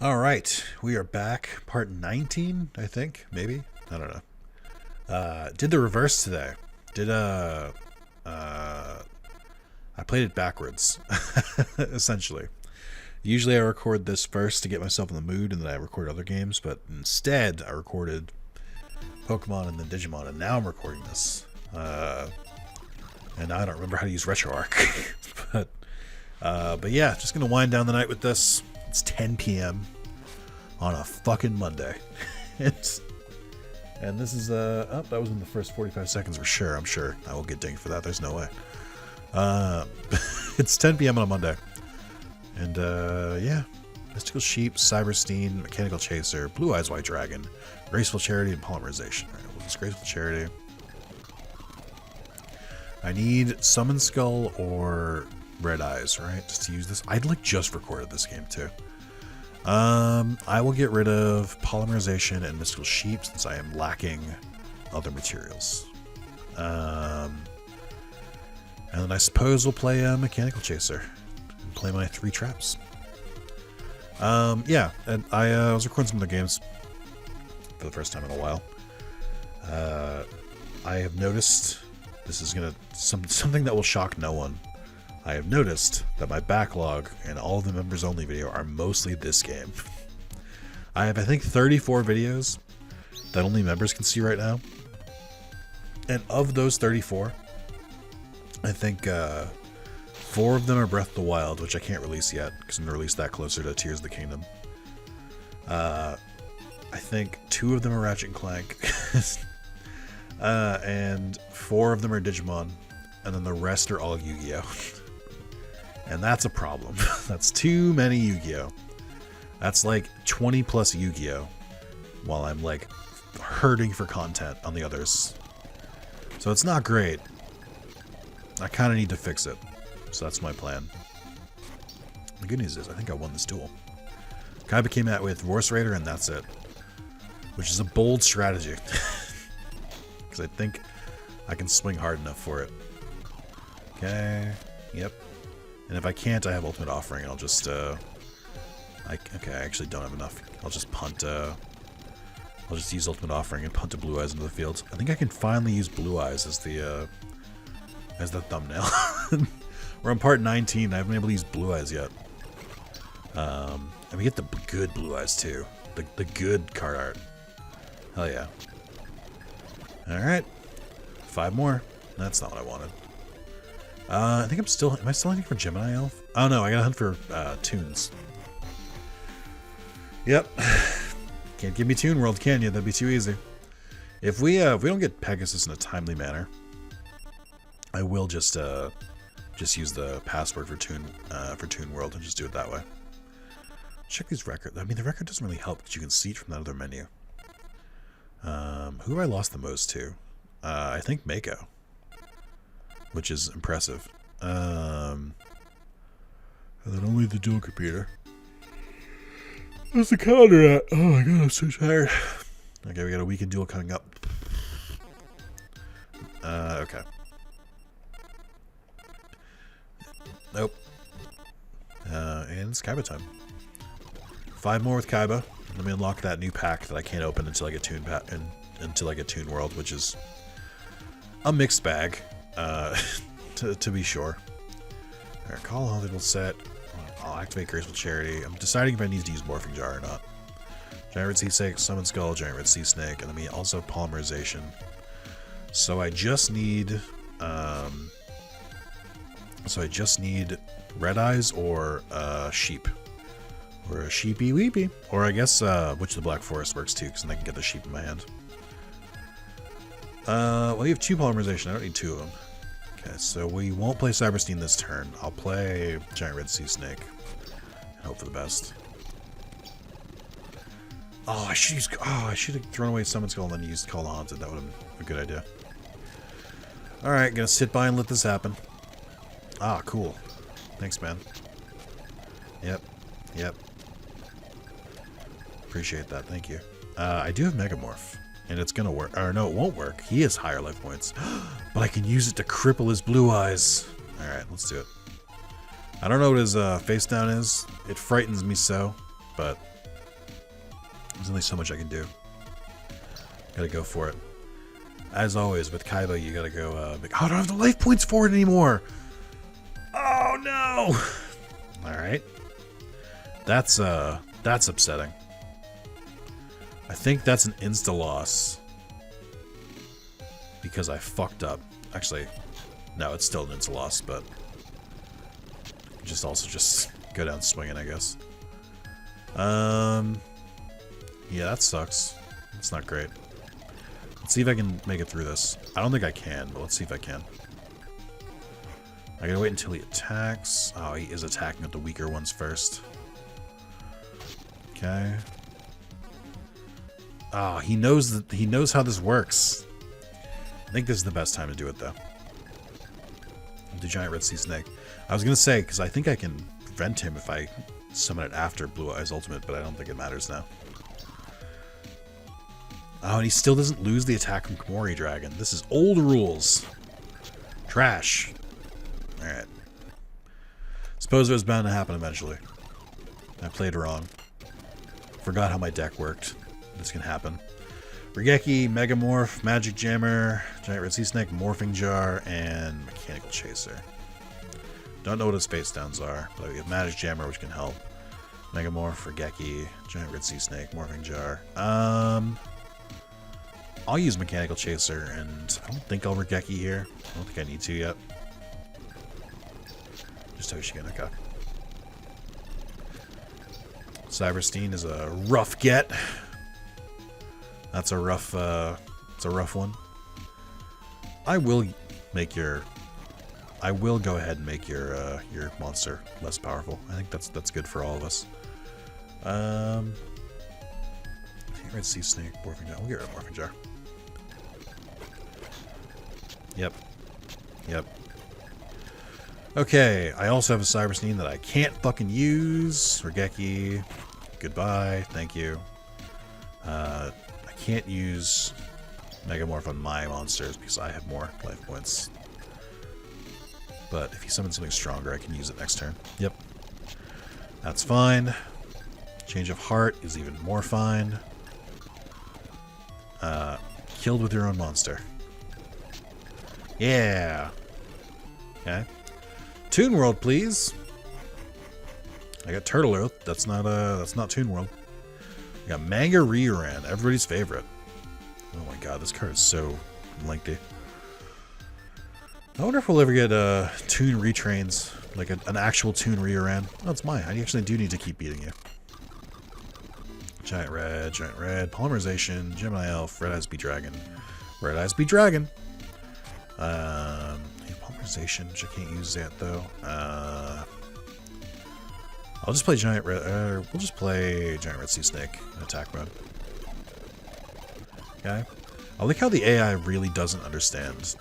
All right, we are back. Part 19, I think, maybe. I don't know. Did the reverse today. Did I played it backwards, essentially. Usually I record this first to get myself in the mood, and then I record other games. But instead, I recorded Pokemon and then Digimon, and now I'm recording this. And now I don't remember how to use RetroArch, but yeah, just gonna wind down the night with this. It's 10 p.m. on a fucking Monday. And this is oh, that was in the first 45 seconds for sure. I'm sure I will get dinged for that. There's no way. It's 10 p.m. on a Monday, and yeah, Mystical Sheep, Cyberstein, Mechanical Chaser, Blue Eyes White Dragon, Graceful Charity, and Polymerization. All right, well, this Graceful Charity. I need Summon Skull or Red Eyes, right? Just to use this. I'd like just recorded this game too. I will get rid of Polymerization and Mystical Sheep since I am lacking other materials. And then I suppose we'll play Mechanical Chaser and play my 3 traps. Yeah, and I was recording some of the games for the first time in a while. I have noticed, this is gonna something that will shock no one. I have noticed that my backlog and all of the members only video are mostly this game. I have, I think, 34 videos that only members can see right now. And of those 34, I think 4 of them are Breath of the Wild, which I can't release yet because I'm going to release that closer to Tears of the Kingdom. I think 2 of them are Ratchet and Clank. And 4 of them are Digimon. And then the rest are all Yu-Gi-Oh! And that's a problem. That's too many Yu-Gi-Oh! That's like 20 plus Yu-Gi-Oh! While I'm like hurting for content on the others. So it's not great. I kind of need to fix it. So that's my plan. The good news is I think I won this duel. Kaiba came out with Vorse Raider and that's it. Which is a bold strategy. Because I think I can swing hard enough for it. Okay. Yep. And if I can't, I have Ultimate Offering, and I'll just, okay, I actually don't have enough. I'll just punt, I'll just use Ultimate Offering and punt a Blue Eyes into the field. I think I can finally use Blue Eyes as the thumbnail. We're on part 19, I haven't been able to use Blue Eyes yet. And we get the good Blue Eyes, too. The good card art. Hell yeah. Alright. 5 more. That's not what I wanted. I think am I still hunting for Gemini Elf? Oh no, I gotta hunt for Toons. Yep. Can't give me Toon World, can you? That'd be too easy. If we don't get Pegasus in a timely manner, I will just use the password for Toon World and just do it that way. Check these records. I mean, the record doesn't really help because you can see it from that other menu. Who have I lost the most to? I think Mako. Which is impressive. And then only the dual computer. Where's the calendar at? Oh my god, I'm so tired. Okay, we got a weekend duel coming up. Okay. Nope. And it's Kaiba time. 5 more with Kaiba. Let me unlock that new pack that I can't open until I get Toon World, which is a mixed bag. To be sure. Alright, call all will set. I'll activate Graceful Charity. I'm deciding if I need to use Morphing Jar or not. Giant Red Sea Snake, Summon Skull, Giant Red Sea Snake, and then also Polymerization. So I just need Red Eyes or Sheep. Or a Sheepy Weepy. Or I guess Witch of the Black Forest works too, because then I can get the sheep in my hand. Well, you have 2 Polymerization. I don't need 2 of them. Okay, so we won't play Cyberstein this turn. I'll play Giant Red Sea Snake. And hope for the best. Oh, I should have thrown away Summon Skull and then used Call the Haunted. That would have been a good idea. Alright, gonna sit by and let this happen. Ah, cool. Thanks, man. Yep. Appreciate that, thank you. I do have Megamorph. And it's gonna work. Or no, it won't work. He has higher life points. But I can use it to cripple his Blue Eyes. Alright, let's do it. I don't know what his face down is. It frightens me so. But There's only so much I can do. Gotta go for it. As always, with Kaiba, you gotta go, oh, I don't have the life points for it anymore! Oh, no! Alright. That's upsetting. I think that's an insta-loss. Because I fucked up. Actually, no, it's still an insta-loss, but... just go down swinging, I guess. Yeah, that sucks. It's not great. Let's see if I can make it through this. I don't think I can, but let's see if I can. I gotta wait until he attacks. Oh, he is attacking with the weaker ones first. Okay. Oh, he knows how this works. I think this is the best time to do it, though. The giant red sea snake. I was gonna say, because I think I can prevent him if I summon it after Blue Eyes Ultimate, but I don't think it matters now. Oh, and he still doesn't lose the attack from Komori Dragon. This is old rules. Trash. Alright. Suppose it was bound to happen eventually. I played wrong. Forgot how my deck worked. This can happen. Regeki, Megamorph, Magic Jammer, Giant Red Sea Snake, Morphing Jar, and Mechanical Chaser. Don't know what his face downs are, but we have Magic Jammer, which can help. Megamorph, Regeki, Giant Red Sea Snake, Morphing Jar. I'll use Mechanical Chaser, and I don't think I'll Regeki here. I don't think I need to yet. Just Toshigen, okay. Cyberstein is a rough get. That's a rough, it's a rough one. I will go ahead and make your monster less powerful. I think that's good for all of us. Red Sea Snake, Morphing Jar. We'll get rid of Morphing Jar. Yep. Okay, I also have a Cyberstein that I can't fucking use. Regeki, goodbye, thank you. I can't use Megamorph on my monsters because I have more life points. But if he summons something stronger, I can use it next turn. Yep. That's fine. Change of Heart is even more fine. Killed with your own monster. Yeah. Okay. Toon World, please. I got Turtle Earth. That's not Toon World. I got Manga Reuran, everybody's favorite. Oh my god, this card is so lengthy. I wonder if we'll ever get Toon Retrains, like an actual Toon Reuran. Oh, it's mine. I actually do need to keep beating you. Giant Red, Polymerization, Gemini Elf, Red Eyes Be Dragon, Red Eyes Be Dragon. Polymerization, which I can't use yet though. I'll just play Giant Red. We'll just play Giant Red Sea Snake in attack mode. Okay. I like how the AI really doesn't understand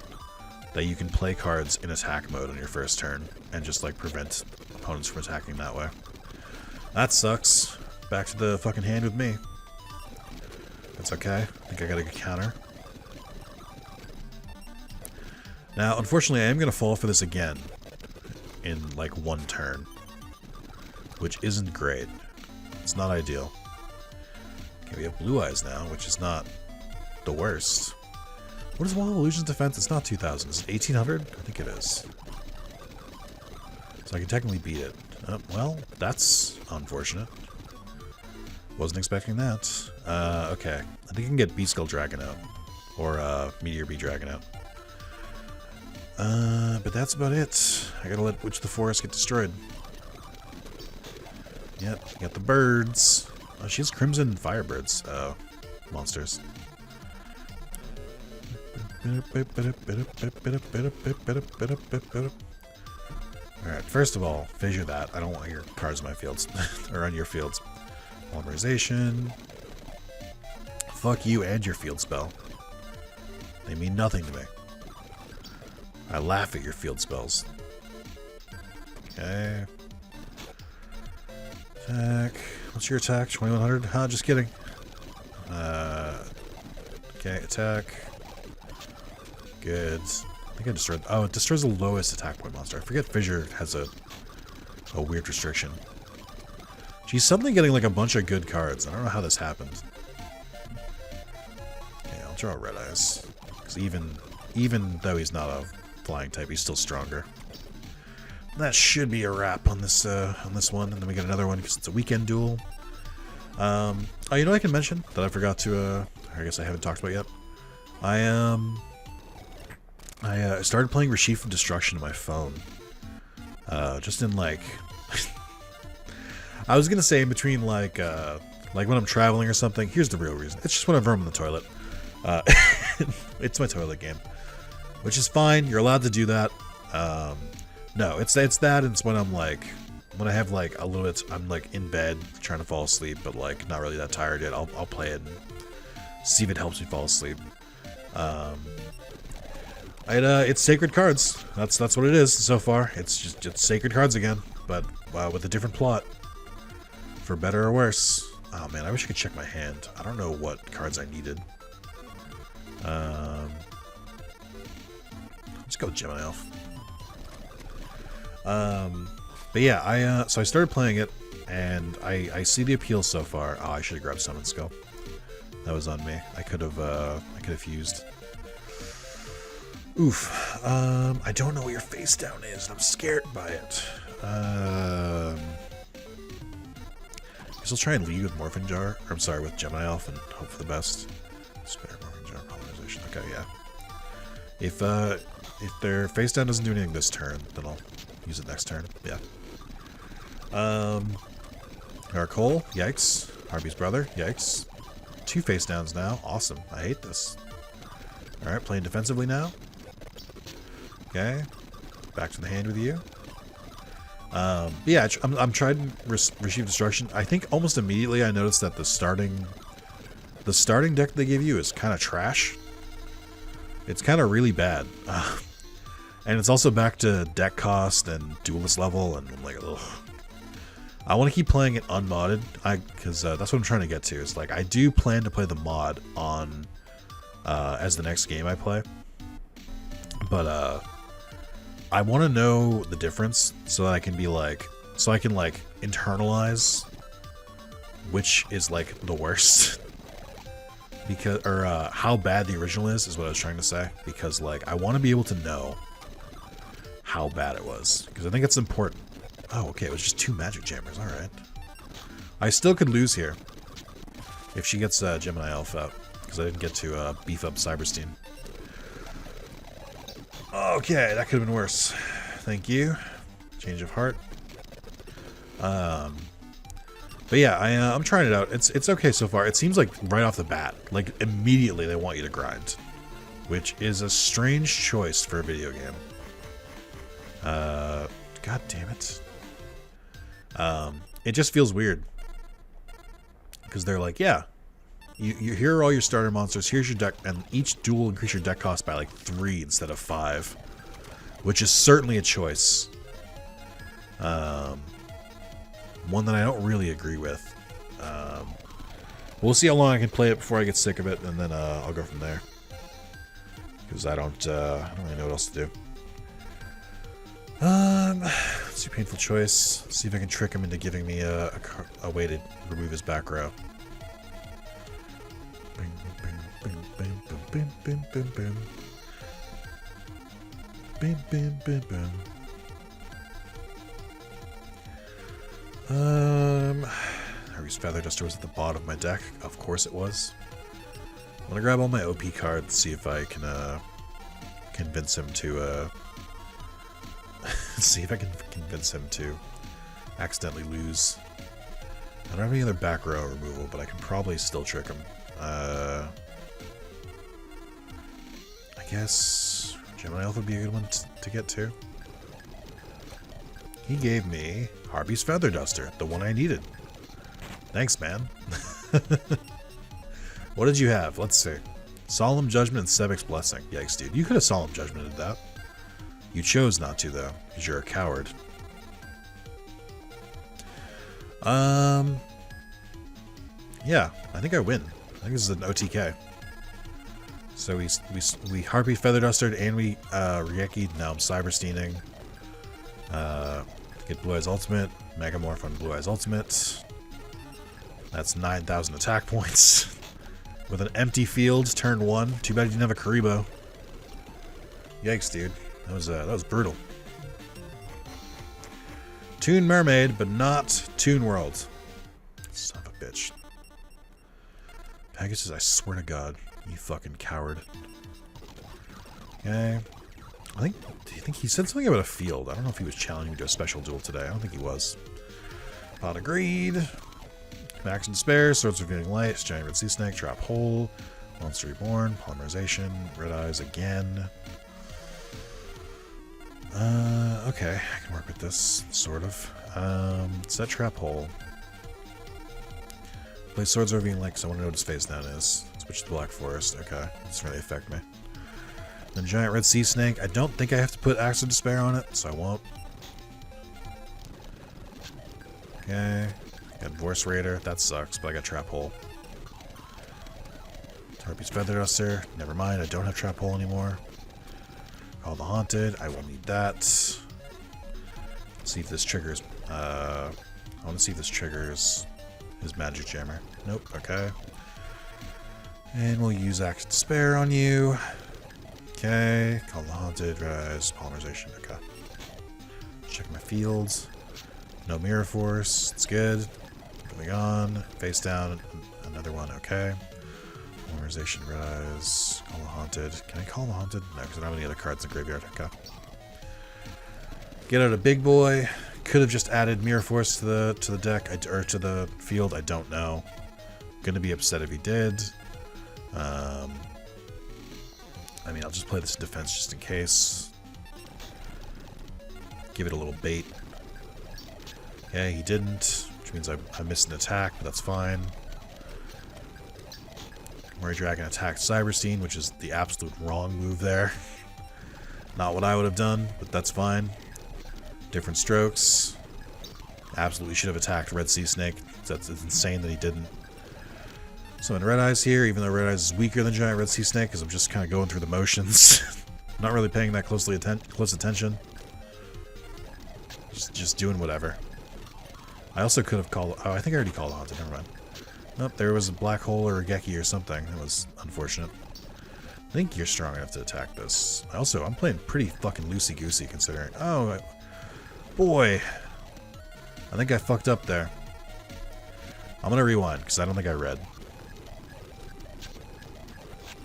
that you can play cards in attack mode on your first turn and just like prevent opponents from attacking that way. That sucks. Back to the fucking hand with me. That's okay. I think I got a good counter. Now, unfortunately, I am going to fall for this again in like one turn, which isn't great. It's not ideal. Okay, we have Blue Eyes now, which is not the worst. What is Wall of Illusion's defense? It's not 2,000. Is it 1,800? I think it is. So I can technically beat it. Well, that's unfortunate. Wasn't expecting that. Okay. I think I can get Beast Skull Dragon out. Or Meteor Bee Dragon out. But that's about it. I gotta let Witch of the Forest get destroyed. Yep, got the birds. Oh, she has Crimson Firebirds monsters. Alright, first of all, fissure that. I don't want your cards in my fields. Or on your fields. Polymerization. Fuck you and your field spell. They mean nothing to me. I laugh at your field spells. Okay. Attack. What's your attack? 2100? Huh, just kidding. Okay, attack. Good. I think I destroyed... Oh, it destroys the lowest attack point monster. I forget Fissure has a weird restriction. She's suddenly getting like a bunch of good cards. I don't know how this happened. Okay, I'll draw Red Eyes. Because even though he's not a flying type, he's still stronger. That should be a wrap on this one, and then we got another one because it's a weekend duel. Oh, you know what I can mention that I forgot to, I guess I haven't talked about yet? I started playing Rashif of Destruction on my phone. Just in, like... I was gonna say in between, like when I'm traveling or something. Here's the real reason. It's just whenever I'm in the toilet. It's my toilet game. Which is fine. You're allowed to do that. No, it's that, and it's when I'm, like... When I have, like, a little bit... I'm, like, in bed, trying to fall asleep, but, like, not really that tired yet. I'll play it and see if it helps me fall asleep. It's Sacred Cards. That's what it is so far. It's Sacred Cards again, but with a different plot. For better or worse. Oh, man, I wish I could check my hand. I don't know what cards I needed. Let's go with Gemini Elf. But yeah, so I started playing it, and I see the appeal so far. Oh, I should have grabbed Summon Skull. That was on me. I could have fused. Oof. I don't know what your face down is, and I'm scared by it. I guess I'll try and lead with Morphin Jar. Or, I'm sorry, with Gemini Elf, and hope for the best. Spare Morphin Jar Polarization. Okay, yeah. If their face down doesn't do anything this turn, then I'll use it next turn. Yeah. Cole, yikes. Harvey's brother, yikes. 2 face downs now. Awesome. I hate this. Alright, playing defensively now. Okay. Back to the hand with you. Yeah, I'm trying to receive destruction. I think almost immediately I noticed that the starting deck they give you is kind of trash. It's kind of really bad. And it's also back to deck cost and duelist level, and I'm like, ugh. I want to keep playing it unmodded, because that's what I'm trying to get to. Is like, I do plan to play the mod on as the next game I play, but I want to know the difference so that I can be like, so I can like internalize which is like the worst. Because, or how bad the original is what I was trying to say. Because like, I want to be able to know how bad it was, because I think it's important. Oh, okay, it was just 2 magic jammers. All right, I still could lose here if she gets Gemini Elf out, because I didn't get to beef up Cyberstein. Okay, that could have been worse. Thank you. Change of heart. But yeah, I'm trying it out. It's okay so far. It seems like right off the bat, like immediately they want you to grind, which is a strange choice for a video game. God damn it. It just feels weird. Because they're like, yeah, you here are all your starter monsters, here's your deck, and each duel will increase your deck cost by like 3 instead of 5. Which is certainly a choice. One that I don't really agree with. We'll see how long I can play it before I get sick of it, and then I'll go from there. Because I don't really know what else to do. Let's do Painful Choice. See if I can trick him into giving me a way to remove his back row. Bing, bing, bing, bing, bing, bing, bing, bing. Bing, bing, bing, bing. Harry's Feather Duster was at the bottom of my deck. Of course it was. I'm gonna grab all my OP cards, see if I can convince him to see if I can convince him to accidentally lose. I don't have any other back row removal, but I can probably still trick him. I guess Gemini Elf would be a good one to get to. He gave me Harvey's Feather Duster, the one I needed. Thanks, man. What did you have? Let's see. Solemn Judgment and Sevic's Blessing. Yikes, dude. You could have Solemn Judgmented that. You chose not to, though, because you're a coward. Yeah, I think I win. I think this is an OTK. So we Harpy Feather Dustered and we Rieki. Now I'm Cybersteining. Get Blue Eyes Ultimate. Megamorph on Blue Eyes Ultimate. That's 9,000 attack points. With an empty field, turn 1. Too bad you didn't have a Karibo. Yikes, dude. That was brutal. Toon Mermaid, but not Toon World. Son of a bitch. Pegasus, I swear to God. You fucking coward. Okay. Do you think he said something about a field? I don't know if he was challenging me to a special duel today. I don't think he was. Pot of Greed. Max and Despair. Swords Revealing Light. Giant Red Sea Snake. Trap Hole. Monster Reborn. Polymerization. Red Eyes again. Okay. I can work with this, sort of. Set Trap Hole. Play Swords Revealing Light because I want to know what his face down is. Switch to Black Forest. Okay. Doesn't really affect me. Then Giant Red Sea Snake. I don't think I have to put Axe of Despair on it, so I won't. Okay. Got Voice Raider. That sucks, but I got Trap Hole. Harpy's Feather Duster. Never mind, I don't have Trap Hole anymore. Call the Haunted. I will need that. Let's see if this triggers. I want to see if this triggers his Magic Jammer. Nope. Okay. And we'll use Axe of Despair on you. Okay, Call the Haunted, Rise, Polymerization, okay. Check my fields. No Mirror Force, it's good. Going on, face down, another one, okay. Polymerization, Rise, Call the Haunted. Can I Call the Haunted? No, because I don't have any other cards in the graveyard, okay. Get out a big boy. Could have just added Mirror Force to the deck, or to the field, I don't know. Gonna be upset if he did. I mean, I'll just play this in defense just in case. Give it a little bait. Okay, he didn't, which means I missed an attack, but that's fine. Murray Dragon attacked Cyberstein, which is the absolute wrong move there. Not what I would have done, but that's fine. Different strokes. Absolutely should have attacked Red Sea Snake. It's insane that he didn't. So in Red Eyes here, even though Red Eyes is weaker than Giant Red Sea Snake, because I'm just kind of going through the motions. Not really paying that close attention. Just doing whatever. I also could have called... Oh, I think I already called Haunted. Never mind. Nope, there was a Black Hole or a Geki or something. That was unfortunate. I think you're strong enough to attack this. I'm playing pretty fucking loosey-goosey considering... Oh, boy. I think I fucked up there. I'm gonna rewind, because I don't think I read.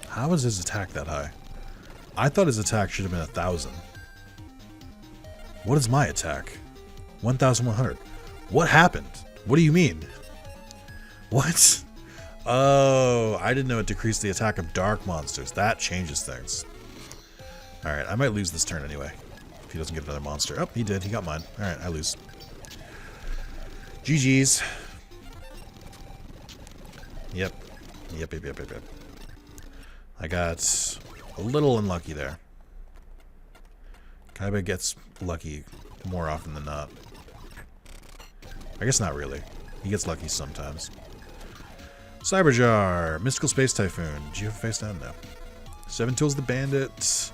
How is his attack that high? I thought his attack should have been 1,000. What is my attack? 1,100. What happened? What do you mean? What? Oh, I didn't know it decreased the attack of dark monsters. That changes things. Alright, I might lose this turn anyway. If he doesn't get another monster. Oh, he did. He got mine. Alright, I lose. GG's. Yep. Yep. I got a little unlucky there. Kaiba gets lucky more often than not. I guess not really. He gets lucky sometimes. Cyberjar, Mystical Space Typhoon. Do you have a face down? No. Seven Tools the Bandit,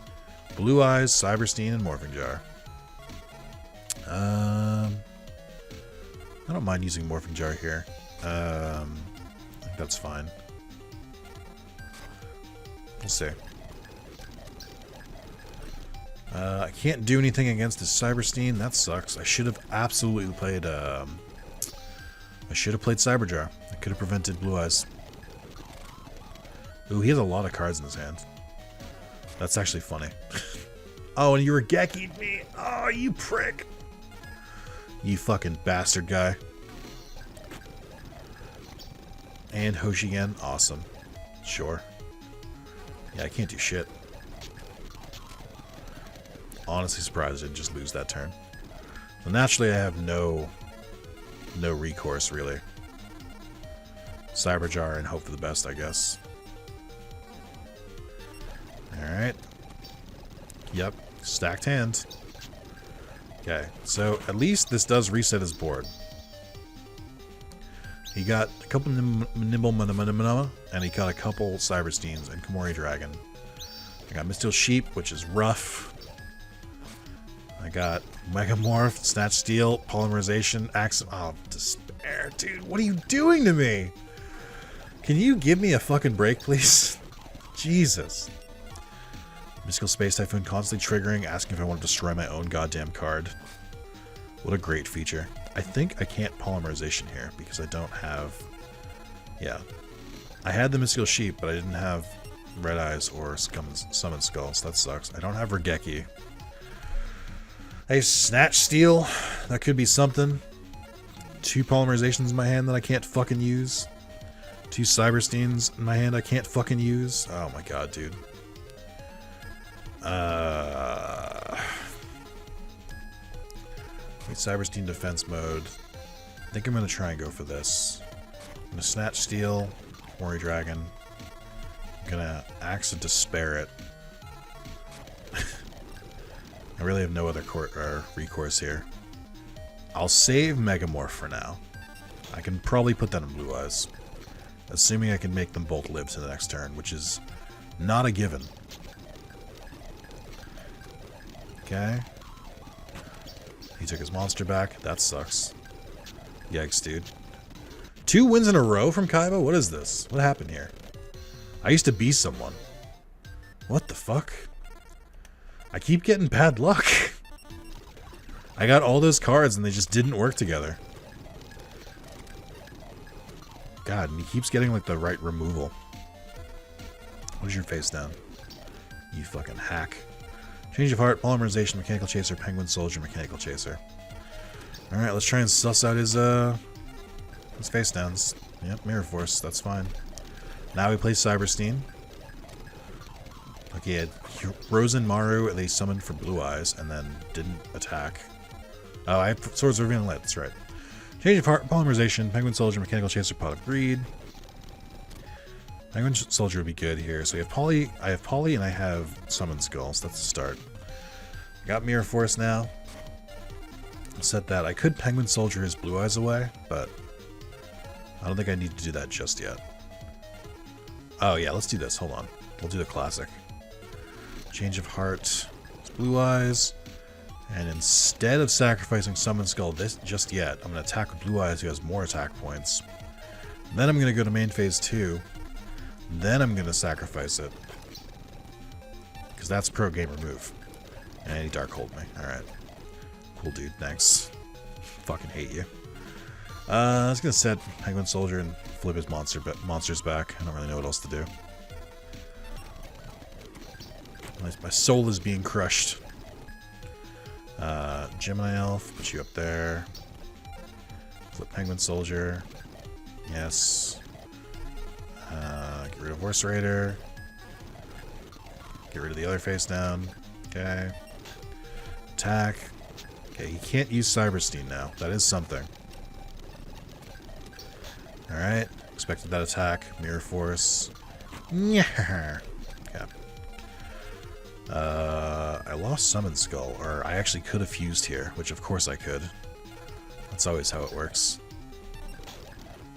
Blue Eyes, Cyberstein, and Morphing Jar. I don't mind using Morphing Jar here. I think that's fine. We'll see. I can't do anything against his Cyberstein. That sucks. I should have absolutely played. I should have played Cyberjar. I could have prevented Blue Eyes. Ooh, he has a lot of cards in his hand. That's actually funny. Oh, and you were Geki'd me. Oh, you prick. You fucking bastard guy. And Hoshigen. Awesome. Sure. Yeah, I can't do shit. Honestly surprised I didn't just lose that turn. So naturally I have no recourse really. Cyberjar and hope for the best, I guess. Alright. Yep. Stacked hand. Okay, so at least this does reset his board. He got a couple Nimble Manamana, and he got a couple Cybersteins and Komori Dragon. I got Mistil Sheep, which is rough. I got Megamorph, Snatch Steel, Polymerization, Axe. Oh, Dude, what are you doing to me? Can you give me a fucking break, please? Jesus. Mystical Space Typhoon constantly triggering, asking if I want to destroy my own goddamn card. What a great feature. I think I can't polymerization here because I don't have... Yeah. I had the Mystical Sheep, but I didn't have Red Eyes or Summon Skulls. That sucks. I don't have Regeki. I have Snatch Steel. That could be something. 2 polymerizations in my hand that I can't fucking use. 2 Cybersteins in my hand I can't fucking use. Oh my god, dude. Cyberstein defense mode. I think I'm going to try and go for this. I'm going to Snatch Steel, Warrior Dragon. I'm going to Axe of Despair it. I really have no other recourse here. I'll save Megamorph for now. I can probably put that in Blue Eyes. Assuming I can make them both live to the next turn, which is not a given. Okay. He took his monster back. That sucks. Yikes, dude. 2 wins in a row from Kaiba? What is this? What happened here? I used to be someone. What the fuck? I keep getting bad luck. I got all those cards and they just didn't work together. God, and he keeps getting like the right removal. What is your face down? You fucking hack. Change of Heart, Polymerization, Mechanical Chaser, Penguin Soldier, Mechanical Chaser. Alright, let's try and suss out his face downs. Yep, Mirror Force, that's fine. Now we play Cyberstein. Okay, he had Rosen Maru, they summoned for Blue Eyes, and then didn't attack. Oh, I have Swords of Revealing Light, that's right. Change of Heart, Polymerization, Penguin Soldier, Mechanical Chaser, Pot of Greed. Penguin Soldier would be good here. So we have Poly, I have Poly, and I have Summon Skulls. That's the start. I got Mirror Force now. I'll set that. I could Penguin Soldier his Blue Eyes away, but I don't think I need to do that just yet. Oh yeah, let's do this. Hold on. We'll do the classic. Change of Heart, Blue Eyes. And instead of sacrificing Summon Skull just yet, I'm going to attack with Blue Eyes, who has more attack points. Then I'm going to go to main phase 2. Then I'm going to sacrifice it. Because that's pro gamer move. And he Darkhold me. Alright. Cool dude, thanks. Fucking hate you. I was going to set Penguin Soldier and flip his monsters back. I don't really know what else to do. My soul is being crushed. Gemini Elf, put you up there. Flip Penguin Soldier. Yes. Get rid of Horse Raider. Get rid of the other face down. Okay. Attack. Okay, he can't use Cyberstein now. That is something. Alright. Expected that attack. Mirror Force. Yeah. Okay. I lost Summon Skull, or I actually could have fused here, which of course I could. That's always how it works.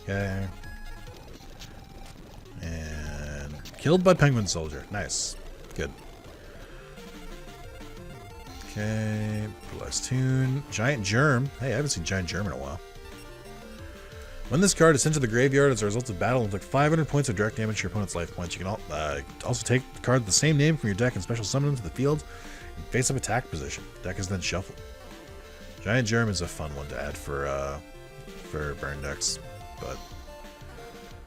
Okay. And killed by Penguin Soldier. Nice. Good. Okay. Blue Eyes Tune. Giant Germ. Hey, I haven't seen Giant Germ in a while. When this card is sent to the graveyard as a result of battle, inflict 500 points of direct damage to your opponent's life points. You can also take the card with the same name from your deck and special summon them to the field in face-up attack position. The deck is then shuffled. Giant Germ is a fun one to add for burn decks, but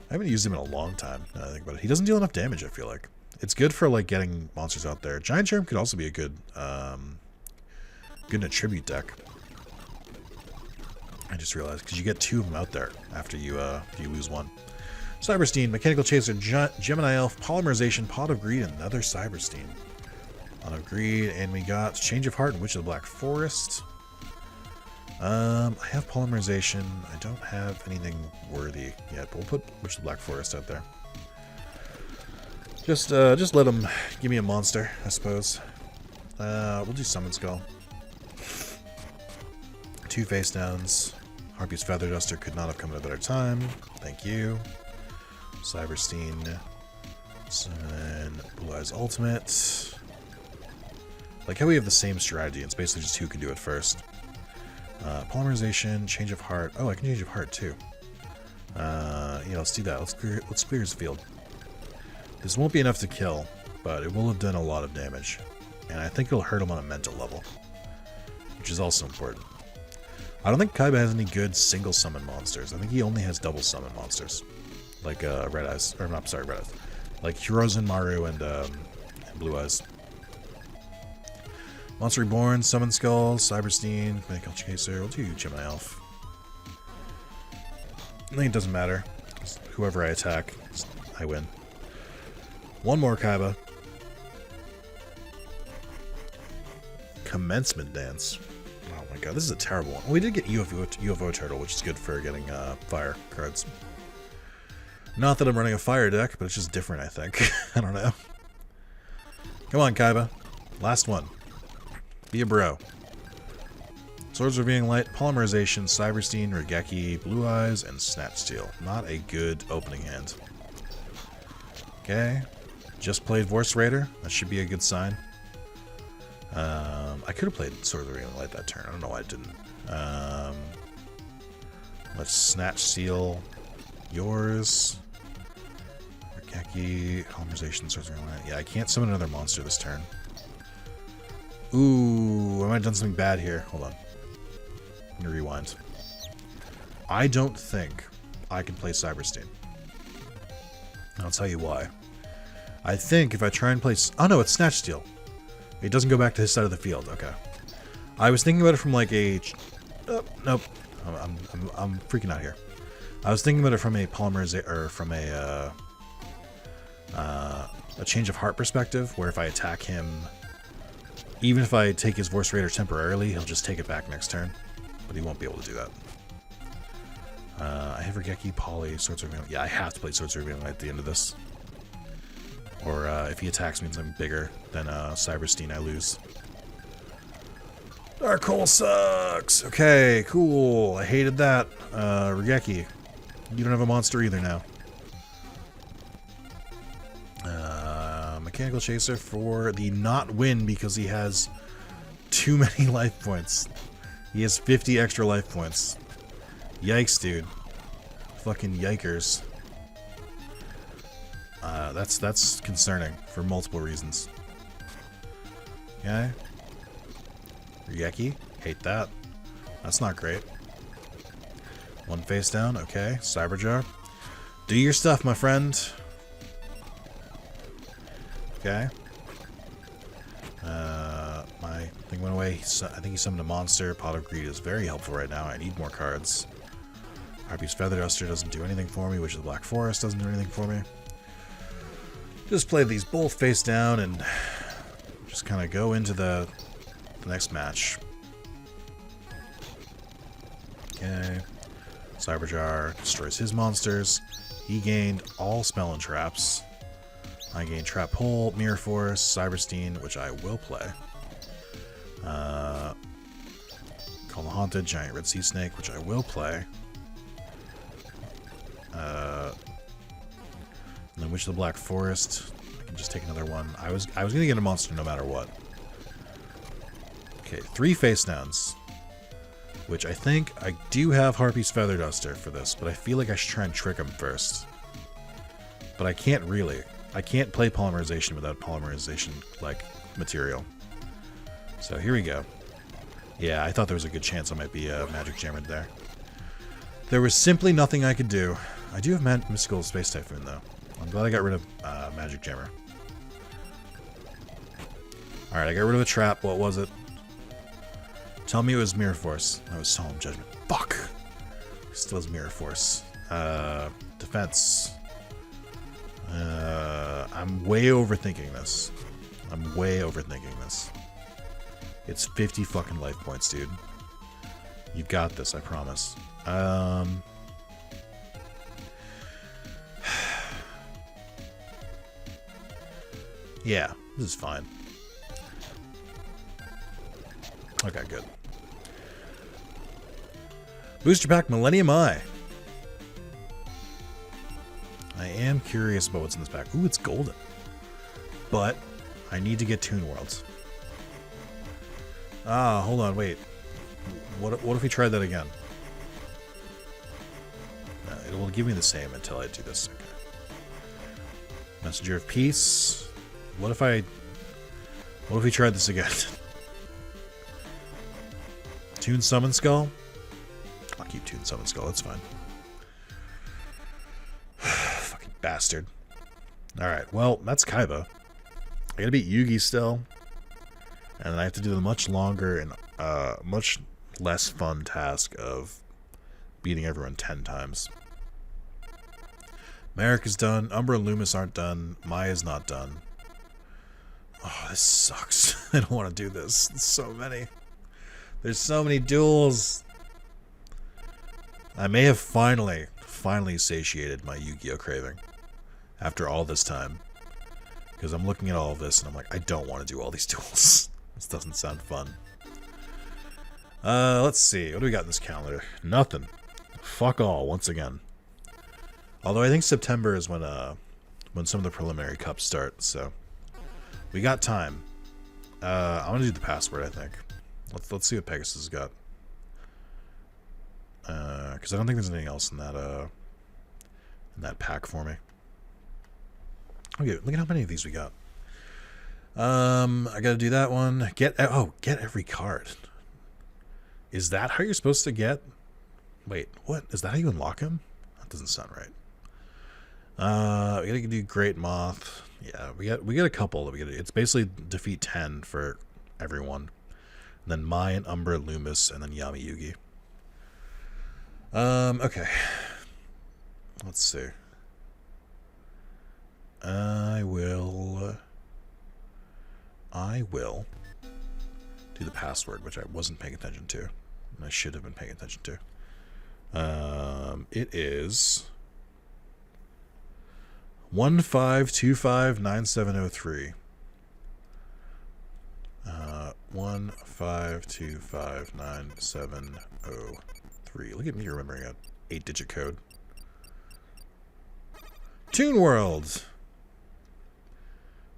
I haven't used him in a long time. Now that I think about it, he doesn't deal enough damage. I feel like it's good for like getting monsters out there. Giant Germ could also be a good, good in a tribute deck. I just realized, because you get 2 of them out there after you lose 1. Cyberstein, Mechanical Chaser, Gemini Elf, Polymerization, Pot of Greed, another Cyberstein. Pot of Greed, and we got Change of Heart and Witch of the Black Forest. I have Polymerization. I don't have anything worthy yet, but we'll put Witch of the Black Forest out there. Just let him give me a monster, I suppose. We'll do Summon Skull. 2 face downs. Harpy's Feather Duster could not have come at a better time. Thank you. Cyberstein. Summon Blue Eyes Ultimate. Like how we have the same strategy. It's basically just who can do it first. Polymerization, change of heart. Oh, I can change of heart too. Yeah, let's do that. Let's clear his field. This won't be enough to kill, but it will have done a lot of damage. And I think it'll hurt him on a mental level, which is also important. I don't think Kaiba has any good single summon monsters. I think he only has double summon monsters. Like Red Eyes, or not, sorry, Red Eyes. Like Hirozen Maru and Blue Eyes. Monster Reborn, Summon Skull, Cyberstein, Medical Chaser. We'll do Gemini Elf. I think it doesn't matter. Whoever I attack, I win. One more Kaiba. Commencement Dance. Oh my god, this is a terrible one. We did get UFO Turtle, which is good for getting fire cards. Not that I'm running a fire deck, but it's just different, I think. I don't know. Come on, Kaiba. Last one. Be a bro. Swords Revealing Light, Polymerization, Cyberstein, Regeki, Blue Eyes, and Snatch Steel. Not a good opening hand. Okay. Just played Voice Raider. That should be a good sign. I could have played Swords Revealing Light that turn. I don't know why I didn't. Let's Snatch Steel. Yours. Regeki, Polymerization, Swords Revealing Light. Yeah, I can't summon another monster this turn. Ooh, I might have done something bad here. Hold on. Let me rewind. I don't think I can play Cyberstein. I'll tell you why. I think if I try and play... Oh no, it's Snatch Steel. It doesn't go back to his side of the field. Okay. I was thinking about it from like a... Oh, nope. I'm freaking out here. I was thinking about it from a polymerization... Or from a change of heart perspective, where if I attack him... Even if I take his Voice Raider temporarily, he'll just take it back next turn. But he won't be able to do that. I have Regeki, Poly, Swords Revealing. Yeah, I have to play Swords Revealing at the end of this. Or if he attacks means I'm bigger than Cyberstein, I lose. Dark Hole sucks! Okay, cool. I hated that. Regeki, you don't have a monster either now. Mechanical Chaser for the not win because he has too many life points. He has 50 extra life points. Yikes, dude. Fucking yikers. That's concerning for multiple reasons. Okay. Regeki, hate that. That's not great. One face down, okay. Cyberjar. Do your stuff, my friend. Okay. My thing went away. I think he summoned a monster. Pot of Greed is very helpful right now. I need more cards. Harpy's Feather Duster doesn't do anything for me, which is the Black Forest doesn't do anything for me. Just play these both face down and just kind of go into the next match. Okay. Cyberjar destroys his monsters. He gained all Spell and Traps. I gain Trap Hole, Mirror Force, Cyberstein, which I will play. Call the Haunted, Giant Red Sea Snake, which I will play. And then Witch of the Black Forest. I can just take another one. I was gonna get a monster no matter what. Okay, 3 face downs. Which I think I do have Harpy's Feather Duster for this, but I feel like I should try and trick him first. But I can't really. I can't play Polymerization without Polymerization, like, material. So here we go. Yeah, I thought there was a good chance I might be a Magic Jammer there. There was simply nothing I could do. I do have Mystical Space Typhoon, though. I'm glad I got rid of Magic Jammer. Alright, I got rid of the trap. What was it? Tell me it was Mirror Force. That was Solemn Judgment. Fuck! Still has Mirror Force. Defense. I'm way overthinking this. I'm way overthinking this. It's 50 fucking life points, dude. You got this, I promise. Yeah, this is fine. Okay, good. Booster Pack Millennium Eye. I am curious about what's in this pack. Ooh, it's golden. But I need to get Toon Worlds. Ah, hold on, wait. What if we tried that again? It will give me the same until I do this. Okay. Messenger of Peace. What if we tried this again? Toon Summon Skull? I'll keep Toon Summon Skull, that's fine. Fucking bastard. Alright, well, that's Kaiba. I gotta beat Yugi still. And then I have to do the much longer and much less fun task of beating everyone 10 times. Merrick is done. Umbra and Loomis aren't done. Maya's not done. Oh, this sucks. I don't want to do this. There's so many. There's so many duels. I may have finally satiated my Yu-Gi-Oh craving after all this time. Because I'm looking at all of this and I'm like, I don't want to do all these duels. This doesn't sound fun. Let's see. What do we got in this calendar? Nothing. Fuck all, once again. Although I think September is when some of the preliminary cups start, so we got time. I'm gonna do the password, I think. Let's see what Pegasus has got. Because I don't think there's anything else in that pack for me. Okay, look at how many of these we got. I gotta do that one. Get every card. Is that how you're supposed to get? Wait, what? Is that how you unlock him? That doesn't sound right. We gotta do Great Moth. Yeah, we got a couple that we gotta do. It's basically defeat 10 for everyone. And then Mai and Umbra, Loomis, and then Yami Yugi. Okay. Let's see. I will do the password, which I wasn't paying attention to. And I should have been paying attention to. It is 15259703. 15259703. Look at me remembering a 8-digit code. Toon World.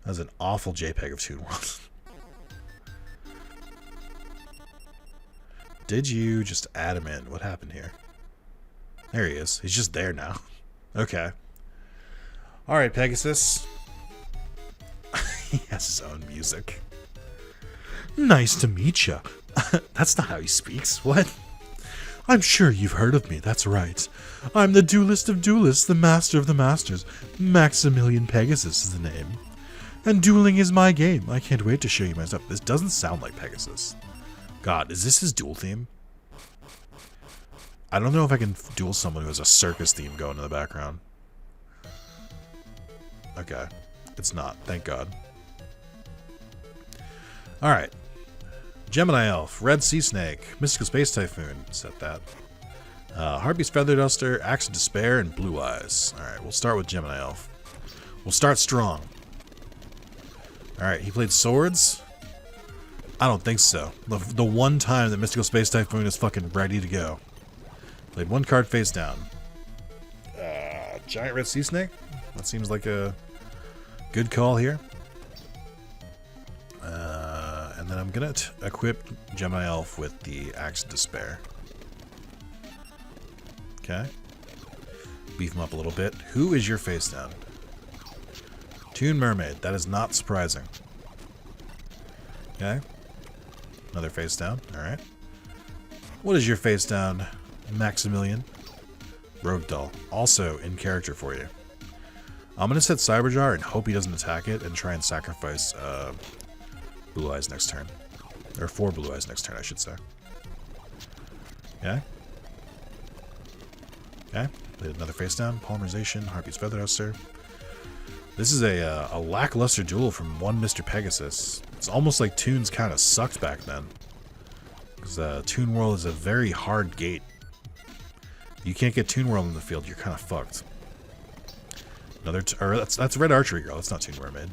That was an awful JPEG of Toon World. Did you just add him in? What happened here? There he is. He's just there now. Okay. Alright, Pegasus. He has his own music. Nice to meet ya. That's not how he speaks. What? I'm sure you've heard of me. That's right. I'm the duelist of duelists, the master of the masters. Maximilian Pegasus is the name. And dueling is my game. I can't wait to show you my stuff. This doesn't sound like Pegasus. God, is this his duel theme? I don't know if I can duel someone who has a circus theme going in the background. Okay. It's not. Thank God. Alright. Gemini Elf, Red Sea Snake, Mystical Space Typhoon, set that. Harpy's Feather Duster, Axe of Despair, and Blue Eyes. Alright, we'll start with Gemini Elf. We'll start strong. Alright, he played Swords? I don't think so. The one time that Mystical Space Typhoon is fucking ready to go. Played one card face down. Giant Red Sea Snake? That seems like a good call here. And then I'm gonna equip Gemini Elf with the Axe of Despair. Okay. Beef him up a little bit. Who is your face down? Toon Mermaid. That is not surprising. Okay. Another face down. Alright. What is your face down, Maximilian? Rogue Doll. Also in character for you. I'm going to set Cyberjar and hope he doesn't attack it and try and sacrifice Blue Eyes next turn. Or 4 Blue Eyes next turn, I should say. Okay. Okay. Played another face down. Polymerization. Harpy's Feather Duster. This is a lackluster duel from one Mr. Pegasus. It's almost like Toons kind of sucked back then. Because Toon World is a very hard gate. You can't get Toon World in the field, you're kind of fucked. Another, that's Red Archery Girl. That's not Toon Mermaid.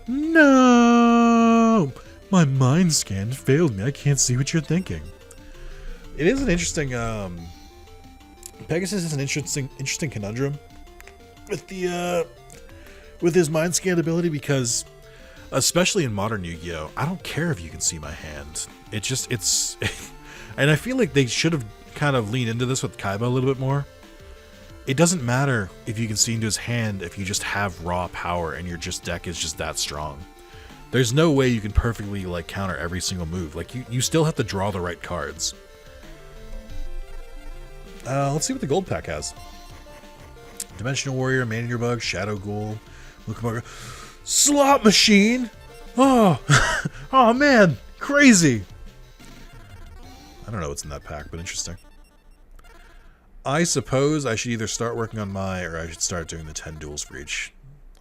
No, my mind scan failed me. I can't see what you're thinking. It is an interesting. Pegasus is an interesting conundrum with the with his mind scan ability, because Especially in modern Yu-Gi-Oh! I don't care if you can see my hand. It's... And I feel like they should have kind of leaned into this with Kaiba a little bit more. It doesn't matter if you can see into his hand if you just have raw power and your deck is just that strong. There's no way you can perfectly like counter every single move. Like you still have to draw the right cards. Let's see what the gold pack has. Dimensional Warrior, Man-Eater Bug, Shadow Ghoul, Lucamoga, Slot Machine. Oh, oh man, crazy. I don't know what's in that pack, but interesting. I suppose I should either start working on or I should start doing the 10 duels for each.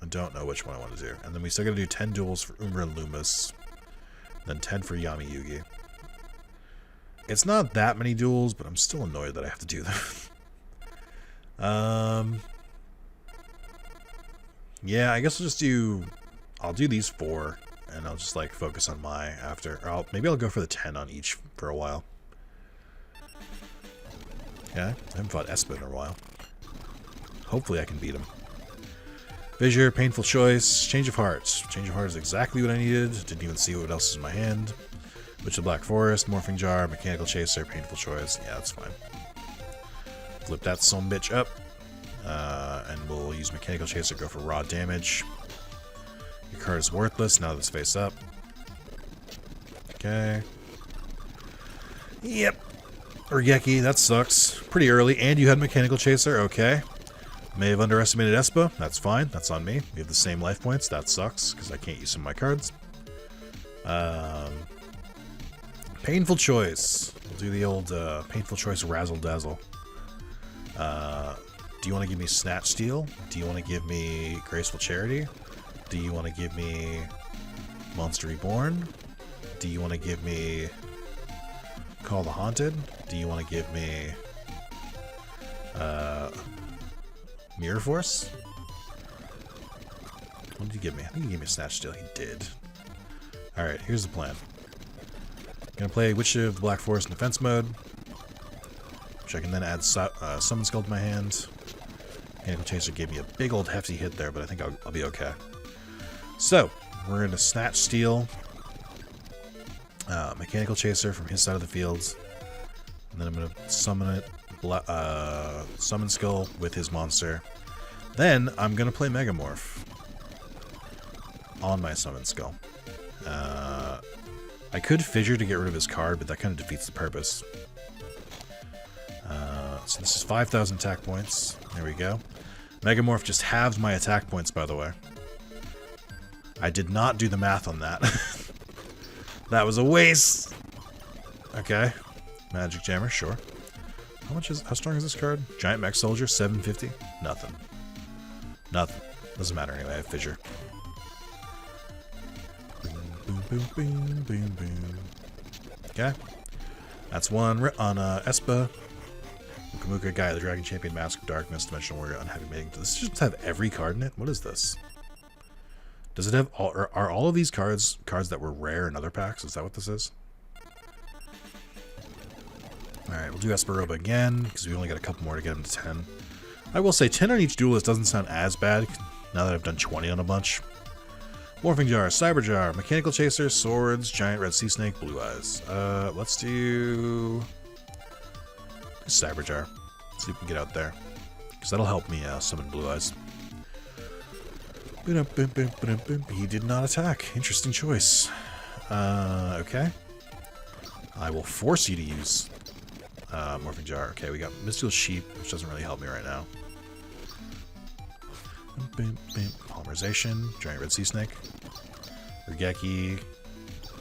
I don't know which one I want to do. And then we still got to do 10 duels for Umbra and Loomis. Then 10 for Yami Yugi. It's not that many duels, but I'm still annoyed that I have to do them. Yeah, I guess I'll do these 4, and I'll just like focus on after. Or maybe I'll go for the 10 on each for a while. Yeah, I haven't fought Espa in a while. Hopefully I can beat him. Fissure, Painful Choice, Change of Heart. Change of Heart is exactly what I needed. Didn't even see what else is in my hand. Witch of the Black Forest, Morphing Jar, Mechanical Chaser, Painful Choice. Yeah, that's fine. Flip that sumbitch up. And we'll use Mechanical Chaser, go for raw damage. Your card is worthless now that it's face up. Okay. Yep. Urgeki, that sucks. Pretty early, and you had Mechanical Chaser, okay. May have underestimated Espa, that's fine, that's on me. We have the same life points, that sucks, because I can't use some of my cards. Painful Choice. We'll do the old Painful Choice Razzle Dazzle. Do you want to give me Snatch Steal? Do you want to give me Graceful Charity? Do you want to give me Monster Reborn? Do you want to give me Call the Haunted? Do you want to give me Mirror Force? What did he give me? I think he gave me Snatch Steal. He did. Alright, here's the plan. Gonna play Witch of the Black Forest in defense mode, which I can then add Summon Skull to my hand. Mechanical Chaser gave me a big old hefty hit there, but I think I'll be okay. So, we're gonna Snatch Steal Mechanical Chaser from his side of the field, and then I'm gonna summon Summon Skull with his monster. Then I'm gonna play Megamorph on my Summon Skull. I could Fissure to get rid of his card, but that kind of defeats the purpose. So this is 5,000 attack points. There we go. Megamorph just halves my attack points, by the way. I did not do the math on that. That was a waste. Okay. Magic Jammer, sure. How strong is this card? Giant Mech Soldier, 750? Nothing. Nothing. Doesn't matter anyway, I have Fissure. Boom, boom, boom, boom, boom. Okay. That's one on Espa. Mukamuka, Guy, the Dragon Champion, Mask of Darkness, Dimensional Warrior, Unhappy Mating. Does this just have every card in it? What is this? Does it have all, are all of these cards that were rare in other packs? Is that what this is? Alright, we'll do Esperoba again, because we only got a couple more to get him to 10. I will say 10 on each Duelist doesn't sound as bad, now that I've done 20 on a bunch. Morphing Jar, Cyber Jar, Mechanical Chaser, Swords, Giant Red Sea Snake, Blue Eyes. Let's do Cyber Jar. See if we can get out there. Because that'll help me summon Blue Eyes. He did not attack. Interesting choice. Okay. I will force you to use Morphing Jar. Okay, we got Mystical Sheep, which doesn't really help me right now. Polymerization, Giant Red Sea Snake, Urgeki.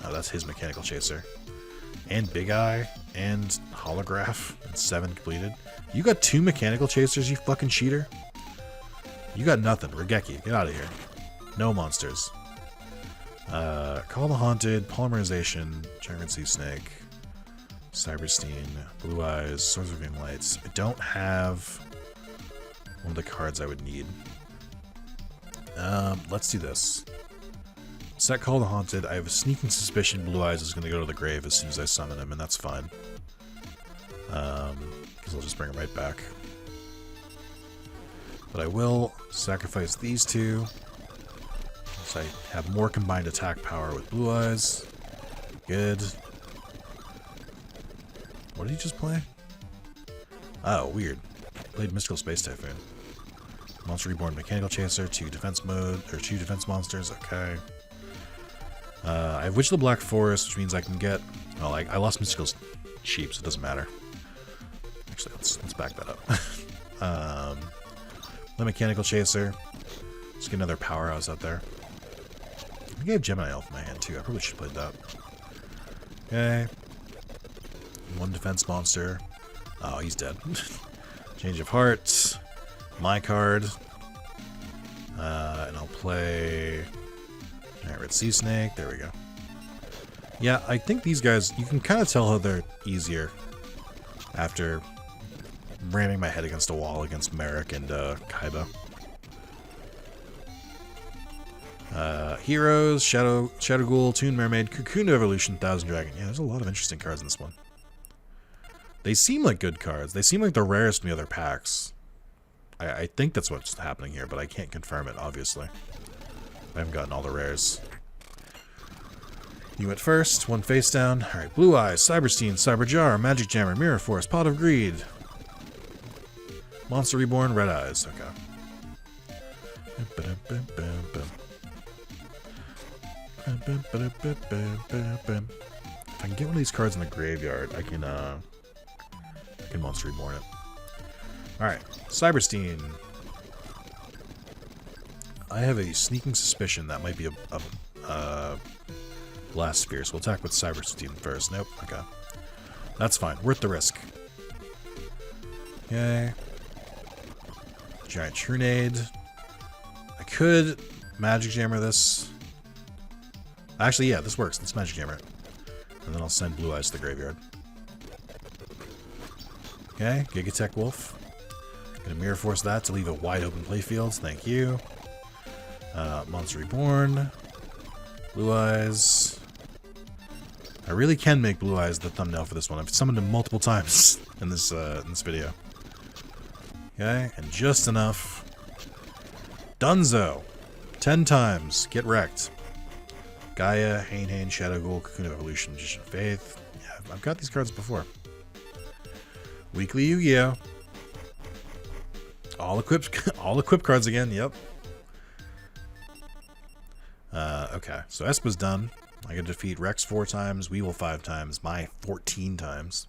Oh, that's his Mechanical Chaser. And Big Eye, and Holograph, and 7 completed. You got 2 Mechanical Chasers, you fucking cheater. You got nothing. Urgeki, get out of here. No monsters. Call the Haunted, Polymerization, Giant Red Sea Snake, Cyberstein, Blue Eyes, Swords of Green Lights. I don't have one of the cards I would need. Let's do this. Set Call the Haunted. I have a sneaking suspicion Blue Eyes is going to go to the grave as soon as I summon him, and that's fine. Because I'll just bring him right back. But I will sacrifice these 2. So I have more combined attack power with Blue Eyes. Good. What did he just play? Oh, weird. Played Mystical Space Typhoon. Monster Reborn, Mechanical Chaser, 2 defense mode, or 2 defense monsters, okay. I have Witch of the Black Forest, which means I can get... Well, I lost Mystical Sheep, so it doesn't matter. Actually, let's back that up. The Mechanical Chaser. Let's get another powerhouse out there. I think I have Gemini Elf in my hand, too. I probably should have played that. Okay. 1 defense monster. Oh, he's dead. Change of Heart. My card. And I'll play... Alright, Red Sea Snake. There we go. Yeah, I think these guys, you can kind of tell how they're easier after ramming my head against a wall against Merrick and Kaiba. Heroes, Shadow Ghoul, Toon Mermaid, Cocoon Evolution, Thousand Dragon. Yeah, there's a lot of interesting cards in this one. They seem like good cards. They seem like the rarest in the other packs. I think that's what's happening here, but I can't confirm it, obviously. I haven't gotten all the rares. You went first, 1 face down. Alright, Blue Eyes, Cyberstein, Cyberjar, Magic Jammer, Mirror Force, Pot of Greed. Monster Reborn, Red Eyes. Okay. If I can get one of these cards in the graveyard, I can Monster Reborn it. Alright, Cyberstein. I have a sneaking suspicion that might be a Blast Sphere, so we'll attack with Cyberstein first. Nope, okay. That's fine, worth the risk. Okay. Giant Trunade. I could Magic Jammer this. Actually, yeah, this works. Let's Magic Jammer it. And then I'll send Blue Eyes to the graveyard. Okay, Gigatech Wolf. Gonna Mirror Force that to leave a wide open playfield. Thank you. Monster Reborn. Blue Eyes. I really can make Blue Eyes the thumbnail for this one. I've summoned him multiple times in this video. Okay, and just enough. Dunzo. 10 times. Get wrecked. Gaia, Hain, Shadow Ghoul, Cocoon of Evolution, Magician of Faith. Yeah, I've got these cards before. Weekly Yu-Gi-Oh! All equipped cards again, yep. Okay, so Espa's done. I can defeat Rex 4 times, Weevil 5 times, Mai 14 times.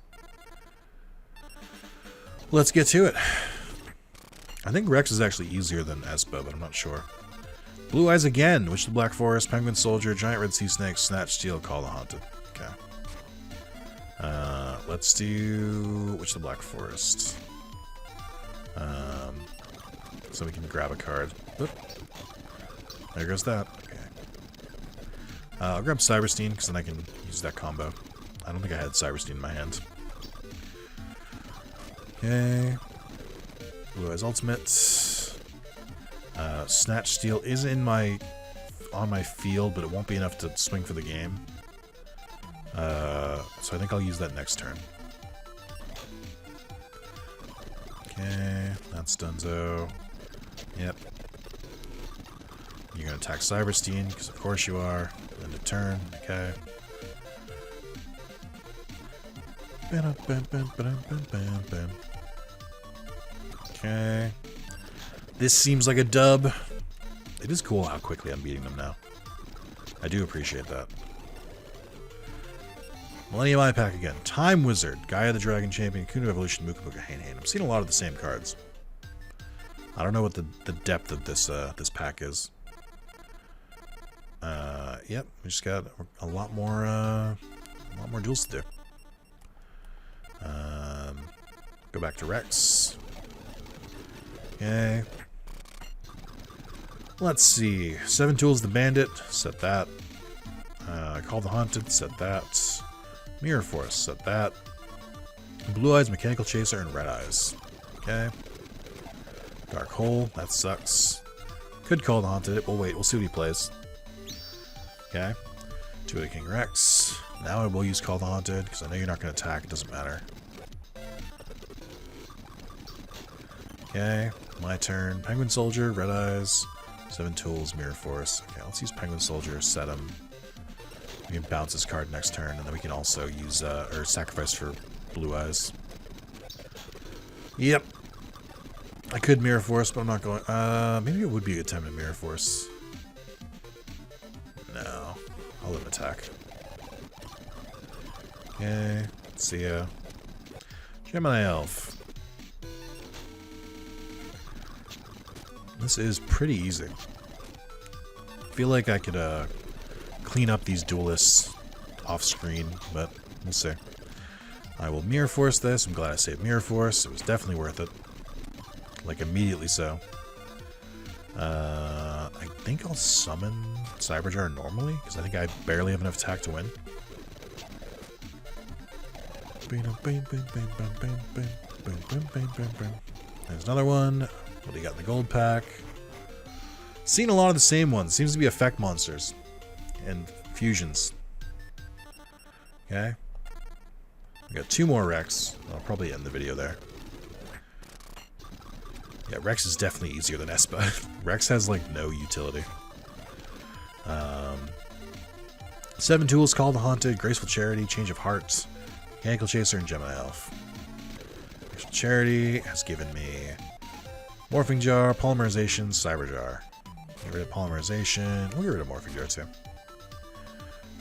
Let's get to it. I think Rex is actually easier than Espa, but I'm not sure. Blue Eyes again, Witch of the Black Forest, Penguin Soldier, Giant Red Sea Snake, Snatch Steel, Call the Haunted. Okay. Let's do Witch of the Black Forest. So we can grab a card. Oop. There goes that. Okay. I'll grab Cyberstein, because then I can use that combo. I don't think I had Cyberstein in my hand. Okay. Blue Eyes Ultimate. Snatch Steel is on my field, but it won't be enough to swing for the game. So I think I'll use that next turn. Okay, that's Dunzo. Yep. You're gonna attack Cyberstein, because of course you are. End of turn, okay. Okay. This seems like a dub. It is cool how quickly I'm beating them now. I do appreciate that. Millennium Eye Pack again. Time Wizard, Gaia the Dragon Champion, Kuno Evolution, Muka Muka Hain. I'm seeing a lot of the same cards. I don't know what the depth of this this pack is. Yep, we just got a lot more duels to do. Go back to Rex. Okay. Let's see. 7 Tools the Bandit. Set that. Call the Haunted. Set that. Mirror Force. Set that. Blue Eyes, Mechanical Chaser, and Red Eyes. Okay. Dark Hole. That sucks. Could call the Haunted. We'll wait. We'll see what he plays. Okay. 2 of the King Rex. Now I will use Call the Haunted, because I know you're not going to attack. It doesn't matter. Okay. My turn. Penguin Soldier. Red Eyes. 7 tools, Mirror Force. Okay, let's use Penguin Soldier, set him. We can bounce his card next turn, and then we can also use, or sacrifice for Blue Eyes. Yep. I could Mirror Force, but I'm not going. Maybe it would be a good time to Mirror Force. No. I'll let him attack. Okay. See ya. Gemini Elf. This is pretty easy. I feel like I could clean up these duelists off screen, but we'll see. I will Mirror Force this. I'm glad I saved Mirror Force. It was definitely worth it. Like, immediately so. I think I'll summon Cyberjar normally, because I think I barely have enough attack to win. There's another one. What do you got in the gold pack? Seen a lot of the same ones. Seems to be effect monsters. And fusions. Okay. We got 2 more Rex. I'll probably end the video there. Yeah, Rex is definitely easier than Espa. Rex has, like, no utility. 7 tools, Call the Haunted, Graceful Charity, Change of Hearts, Mechanical Chaser, and Gemini Elf. Graceful Charity has given me Morphing Jar, Polymerization, Cyber Jar. Get rid of Polymerization. We'll get rid of Morphing Jar, too.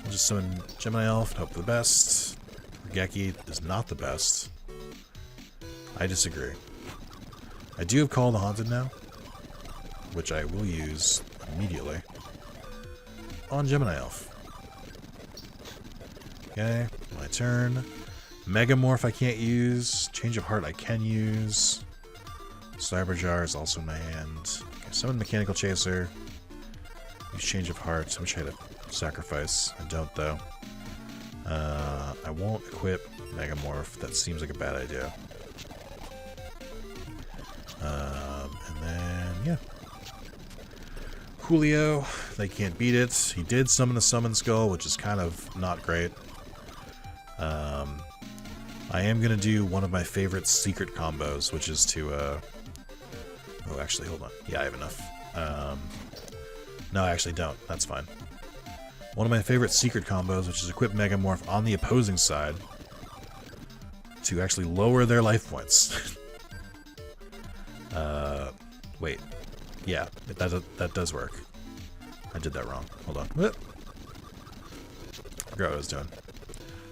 We'll just summon Gemini Elf and hope for the best. Geki is not the best. I disagree. I do have Call the Haunted now, which I will use immediately on Gemini Elf. Okay, my turn. Megamorph I can't use. Change of Heart I can use. Cyber Jar is also in my hand. Okay, summon Mechanical Chaser. Use Change of Hearts. I wish I had a sacrifice. I don't, though. I won't equip Megamorph. That seems like a bad idea. And then, yeah. Julio, they can't beat it. He did summon the Summon Skull, which is kind of not great. I am going to do one of my favorite secret combos, which is to, oh, actually, hold on. Yeah, I have enough. No, I actually don't. That's fine. One of my favorite secret combos, which is equip Megamorph on the opposing side to actually lower their life points. Wait. Yeah, that does work. I did that wrong. Hold on. Whoop. I forgot what I was doing.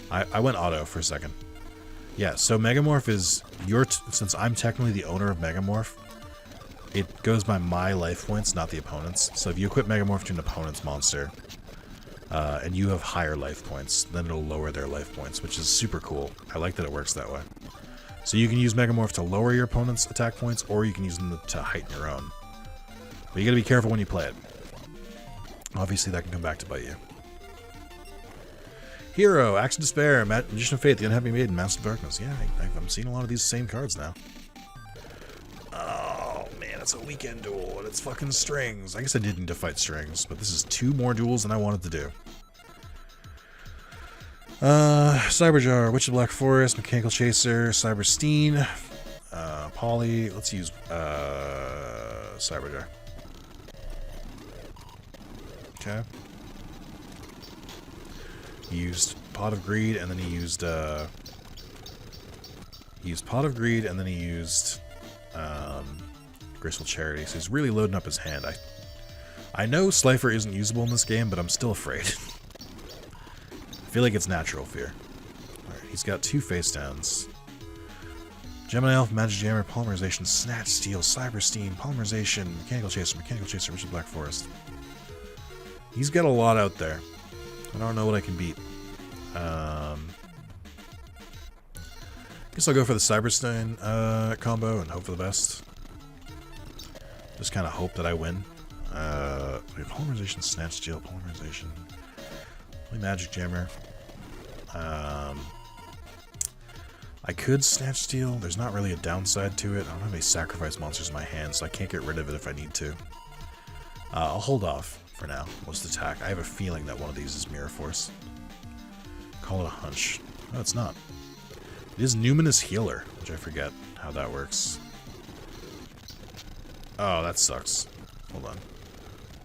I went auto for a second. Yeah, so Megamorph is your... since I'm technically the owner of Megamorph, it goes by my life points, not the opponent's. So if you equip Megamorph to an opponent's monster, and you have higher life points, then it'll lower their life points, which is super cool. I like that it works that way. So you can use Megamorph to lower your opponent's attack points, or you can use them to heighten your own. But you gotta be careful when you play it. Obviously that can come back to bite you. Hero, Axe of Despair, Magician of Fate, the Unhappy Maiden, Master of Darkness. Yeah, I'm seeing a lot of these same cards now. Oh, man, it's a weekend duel, and it's fucking strings. I guess I did need to fight strings, but this is 2 more duels than I wanted to do. Cyberjar, Witch of the Black Forest, Mechanical Chaser, Cyberstein, Poly. Let's use Cyberjar. Okay. He used Pot of Greed, and then he used Pot of Greed, and then he used Graceful Charity. So he's really loading up his hand. I know Slifer isn't usable in this game, but I'm still afraid. I feel like it's natural fear. Alright, he's got 2 face downs. Gemini Elf, Magic Jammer, Polymerization, Snatch Steal, Cyberstein, Polymerization, Mechanical Chaser, Witch of the Black Forest. He's got a lot out there. I don't know what I can beat. Guess I'll go for the Cyberstein combo and hope for the best. Just kind of hope that I win. Polymerization, Snatch Steal, Polymerization. Magic Jammer. I could Snatch Steal. There's not really a downside to it. I don't have any sacrifice monsters in my hand, so I can't get rid of it if I need to. I'll hold off for now. Most attack. I have a feeling that one of these is Mirror Force. Call it a hunch. No, it's not. It is Numinous Healer, which I forget how that works. Oh, that sucks. Hold on.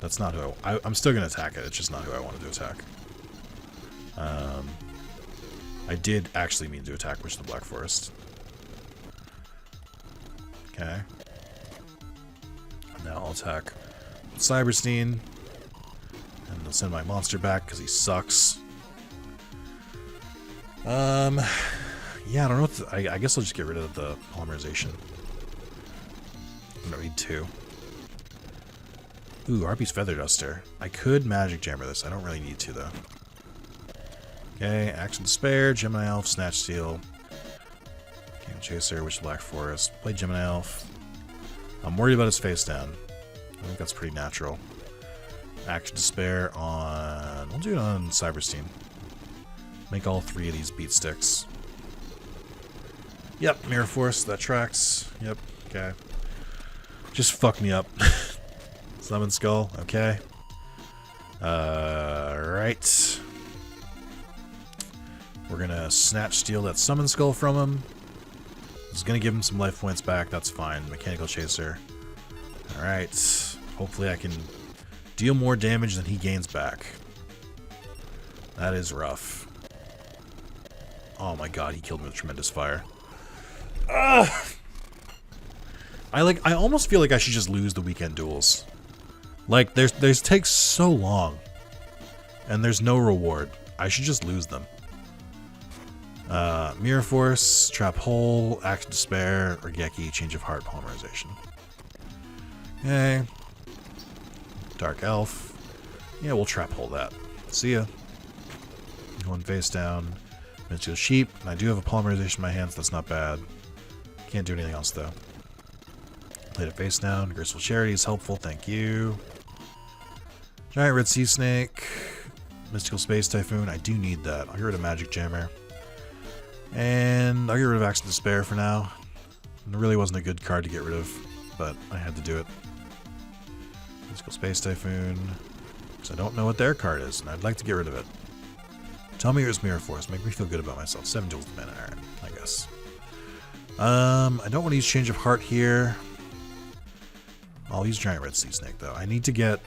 That's not who I'm still going to attack it. It's just not who I wanted to attack. I did actually mean to attack Witch of the Black Forest. Okay. Now I'll attack Cyberstein. And I'll send my monster back because he sucks. Yeah, I don't know what to, I guess I'll just get rid of the polymerization. I don't need 2. Ooh, Harpy's Feather Duster. I could Magic Jammer this. I don't really need to, though. Okay, Action Despair, Gemini Elf, Snatch Steal. Game Chaser, Witch of the Black Forest. Play Gemini Elf. I'm worried about his face down. I think that's pretty natural. Action Despair on... We'll do it on Cyberstein. Make all 3 of these beat sticks. Yep, Mirror Force, that tracks. Yep, okay. Just fuck me up. Summon Skull, okay. Right. We're gonna Snatch Steal that Summon Skull from him. This is gonna give him some life points back, that's fine. Mechanical Chaser. Alright. Hopefully I can deal more damage than he gains back. That is rough. Oh my god, he killed me with Tremendous Fire. Ugh! I almost feel like I should just lose the weekend duels. Like, there's takes so long. And there's no reward. I should just lose them. Mirror Force, Trap Hole, Action Despair, Regeki, Change of Heart, Polymerization. Okay. Dark Elf. Yeah, we'll Trap Hole that. See ya. Going face down. Mystical Sheep. And I do have a Polymerization in my hands, that's not bad. Can't do anything else, though. Played it face down. Graceful Charity is helpful, thank you. Giant Red Sea Snake. Mystical Space Typhoon. I do need that. I'll get rid of Magic Jammer. And I'll get rid of Action Despair for now. It really wasn't a good card to get rid of, but I had to do it. Mystical Space Typhoon. Because I don't know what their card is, and I'd like to get rid of it. Tell me yours Mirror Force. Make me feel good about myself. 7 duels of mana. Alright, I guess. I don't want to use Change of Heart here. I'll use Giant Red Sea Snake, though. I need to get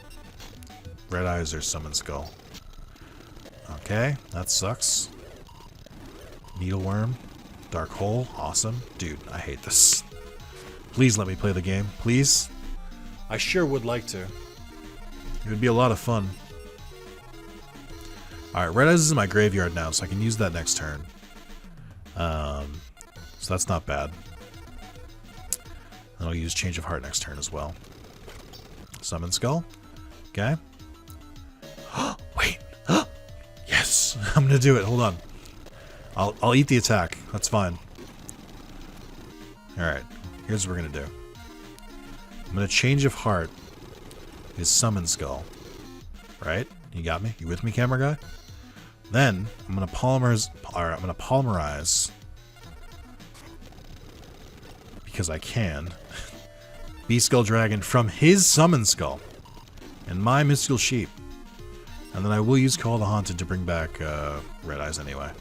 Red Eyes or Summon Skull. Okay, that sucks. Needleworm. Dark Hole. Awesome. Dude, I hate this. Please let me play the game. Please. I sure would like to. It would be a lot of fun. Alright, Red Eyes is in my graveyard now, so I can use that next turn. So that's not bad. And I'll use Change of Heart next turn as well. Summon Skull. Okay. Wait. Yes! I'm gonna do it. Hold on. I'll eat the attack. That's fine. Alright. Here's what we're gonna do. I'm gonna Change of Heart his Summon Skull. Right? You got me? You with me, camera guy? Then I'm gonna polymerize because I can. Beast Skull Dragon from his Summon Skull and my Mystical Sheep. And then I will use Call the Haunted to bring back Red Eyes anyway.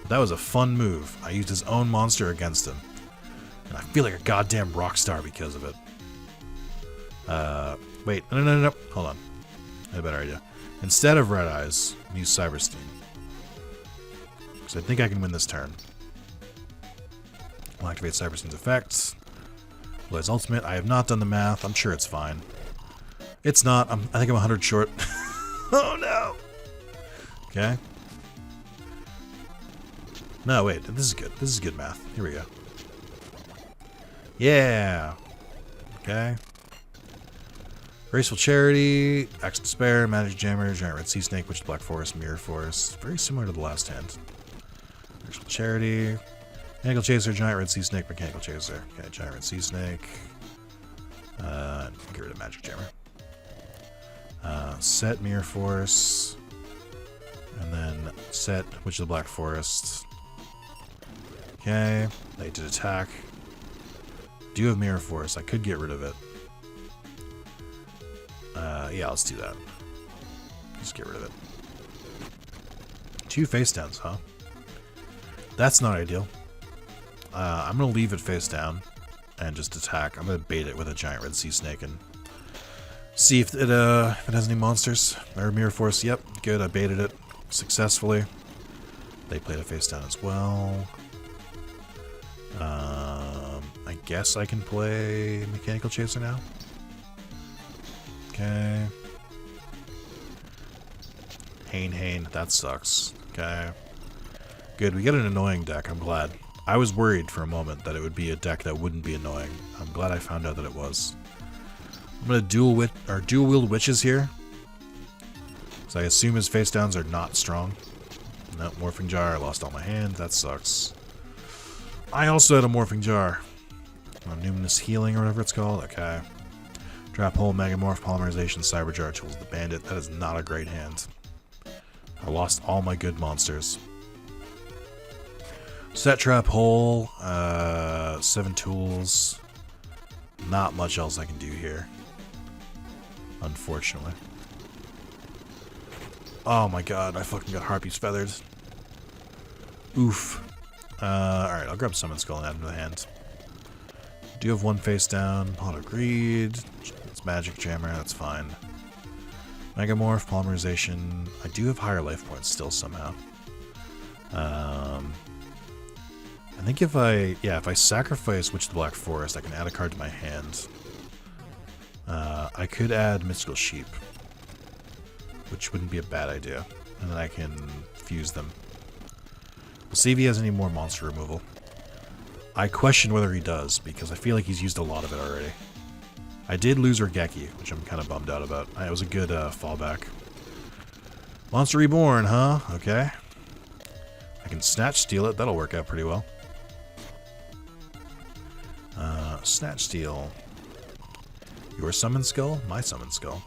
But that was a fun move. I used his own monster against him. And I feel like a goddamn rock star because of it. Wait, no. Hold on. I had a better idea. Instead of Red Eyes, use Cyberstein. Because I think I can win this turn. I'll activate Cyberstein's effects. Blue Eyes Ultimate. I have not done the math. I'm sure it's fine. It's not. I think I'm 100 short. Oh no! Okay. No, wait. This is good. This is good math. Here we go. Yeah! Okay. Graceful Charity, Axe Despair, Magic Jammer, Giant Red Sea Snake, Witch of the Black Forest, Mirror Force. Very similar to the last hand. Graceful Charity, Mechanical Chaser, Giant Red Sea Snake, Mechanical Chaser. Okay, Giant Red Sea Snake. Get rid of Magic Jammer. Set Mirror Force. And then set Witch of the Black Forest. Okay, they did attack. Do have Mirror Force. I could get rid of it. Yeah, let's do that. Just get rid of it. 2 face downs, huh? That's not ideal. I'm gonna leave it face down and just attack. I'm gonna bait it with a Giant Red Sea Snake and See if it has any monsters. Or Mirror Force. Yep, good. I baited it successfully. They played it face down as well. I guess I can play Mechanical Chaser now. Okay. Hane, that sucks. Okay. Good, we get an annoying deck, I'm glad. I was worried for a moment that it would be a deck that wouldn't be annoying. I'm glad I found out that it was. I'm gonna dual wield witches here. So I assume his face downs are not strong. No, Morphing Jar, I lost all my hand, that sucks. I also had a Morphing Jar. Numinous Healing or whatever it's called, okay. Trap Hole, Megamorph, Polymerization, Cyber Jar, Tools the Bandit. That is not a great hand. I lost all my good monsters. Set Trap Hole, 7 tools. Not much else I can do here. Unfortunately. Oh my god, I fucking got Harpy's Feathered. Oof. Alright, I'll grab Summon Skull and add him to the hand. Do have one face down. Pot of Greed. It's Magic Jammer, that's fine. Megamorph, Polymerization. I do have higher life points still somehow. I think if I sacrifice Witch of the Black Forest, I can add a card to my hand. I could add Mystical Sheep, which wouldn't be a bad idea. And then I can fuse them. We'll see if he has any more monster removal. I question whether he does, because I feel like he's used a lot of it already. I did lose Urgeki, which I'm kind of bummed out about. It was a good fallback. Monster Reborn, huh? Okay. I can Snatch Steal it. That'll work out pretty well. Snatch Steal. Your Summon Skull? My Summon Skull.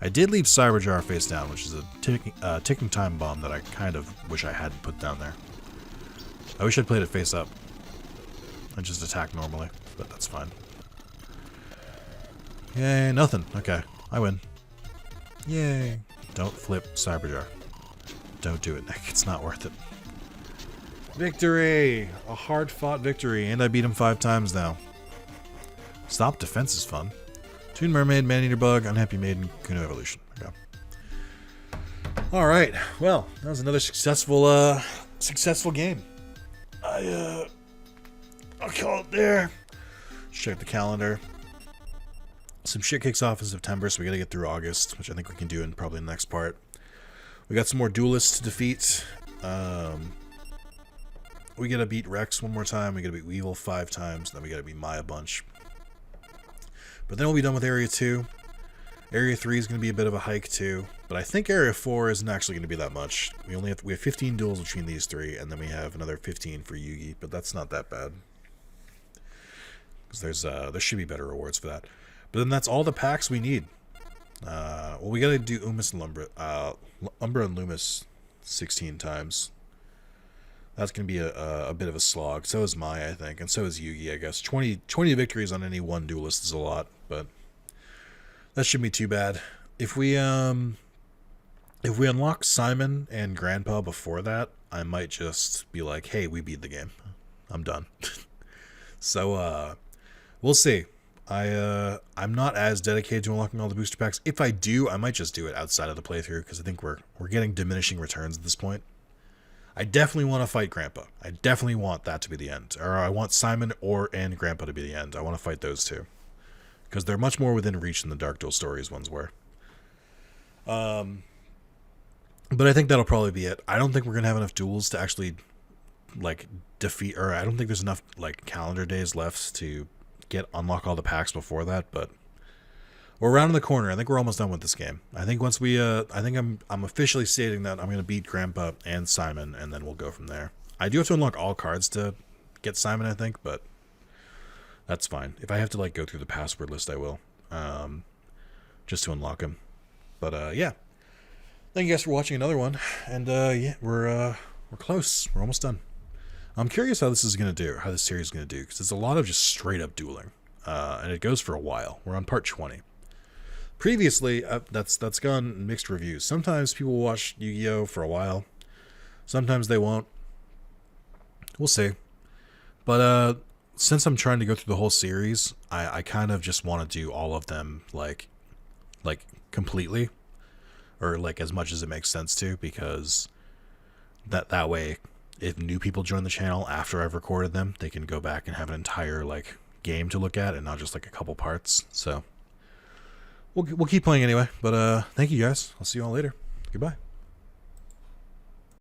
I did leave Cyber Jar face down, which is a ticking time bomb that I kind of wish I hadn't put down there. I wish I'd played it face up. And just attack normally, but that's fine. Yay, nothing. Okay, I win. Yay. Don't flip Cyber Jar. Don't do it, Nick. It's not worth it. Victory! A hard-fought victory, and I beat him 5 times now. Stop defense is fun. Toon Mermaid, Man-Eater Bug, Unhappy Maiden, Kuno Evolution. Okay. Alright, well, that was another successful game. I'll call it there. Check the calendar. Some shit kicks off in September, so we gotta get through August, which I think we can do in probably the next part. We got some more Duelists to defeat. We gotta beat Rex one more time, we gotta beat Weevil 5 times, then we gotta beat Maya a bunch. But then we'll be done with Area 2. Area 3 is gonna be a bit of a hike too, but I think Area 4 isn't actually gonna be that much. We have 15 duels between these 3, and then we have another 15 for Yugi, but that's not that bad. Because there should be better rewards for that. But then that's all the packs we need. Well, we gotta do Umbra and Loomis 16 times. That's going to be a bit of a slog. So is Maya, I think. And so is Yugi, I guess. 20 victories on any one duelist is a lot. But that shouldn't be too bad. If we unlock Simon and Grandpa before that, I might just be like, hey, we beat the game. I'm done. So, we'll see. I'm not as dedicated to unlocking all the booster packs. If I do, I might just do it outside of the playthrough, because I think we're getting diminishing returns at this point. I definitely want to fight Grandpa. I definitely want that to be the end. Or I want Simon and Grandpa to be the end. I want to fight those two. Because they're much more within reach than the Dark Duel Stories ones were. But I think that'll probably be it. I don't think we're going to have enough duels to actually, like, defeat... Or I don't think there's enough, like, calendar days left to unlock all the packs before that, but... We're around the corner. I think we're almost done with this game. I think once we, I think I'm officially stating that I'm going to beat Grandpa and Simon, and then we'll go from there. I do have to unlock all cards to get Simon, I think, but that's fine. If I have to, like, go through the password list, I will, just to unlock him. But, yeah. Thank you guys for watching another one, and, yeah, we're close. We're almost done. I'm curious how this is going to do, how this series is going to do, because it's a lot of just straight-up dueling, and it goes for a while. We're on part 20. Previously, that's gone mixed reviews. Sometimes people watch Yu-Gi-Oh! For a while. Sometimes they won't. We'll see. But since I'm trying to go through the whole series, I kind of just want to do all of them, like, like completely, or like as much as it makes sense to, because that way, if new people join the channel after I've recorded them, they can go back and have an entire like game to look at and not just like a couple parts. So we'll keep playing anyway. But thank you guys. I'll see you all later. Goodbye.